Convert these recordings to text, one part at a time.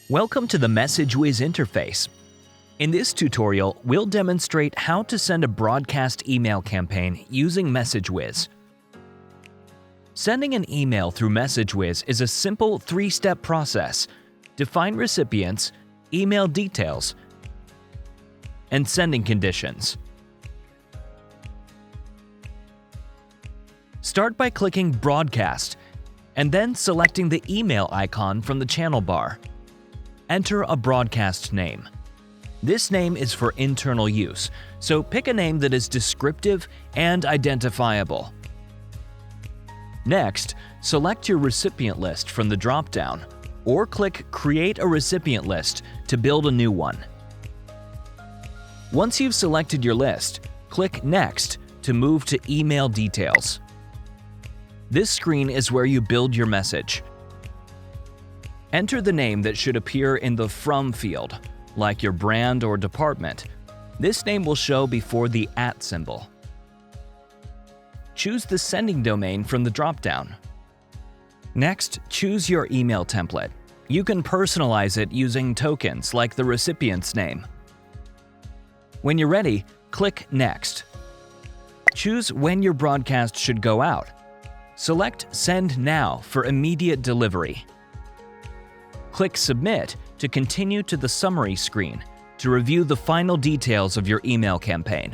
Welcome to the MessageWhiz interface. In this tutorial, we'll demonstrate how to send a broadcast email campaign using MessageWhiz. Sending an email through MessageWhiz is a simple three-step process. Define recipients, email details, and sending conditions. Start by clicking Broadcast and then selecting the email icon from the channel bar. Enter a broadcast name. This name is for internal use, so pick a name that is descriptive and identifiable. Next, select your recipient list from the drop-down, or click Create a Recipient List to build a new one. Once you've selected your list, click Next to move to Email Details. This screen is where you build your message. Enter the name that should appear in the From field, like your brand or department. This name will show before the @ symbol. Choose the sending domain from the drop-down. Next, choose your email template. You can personalize it using tokens like the recipient's name. When you're ready, click Next. Choose when your broadcast should go out. Select Send Now for immediate delivery. Click Submit to continue to the summary screen to review the final details of your email campaign.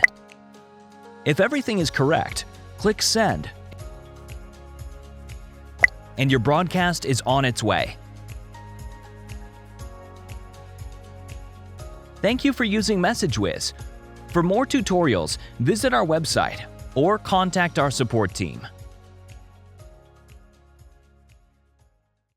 If everything is correct, click Send, and your broadcast is on its way. Thank you for using MessageWhiz. For more tutorials, visit our website or contact our support team.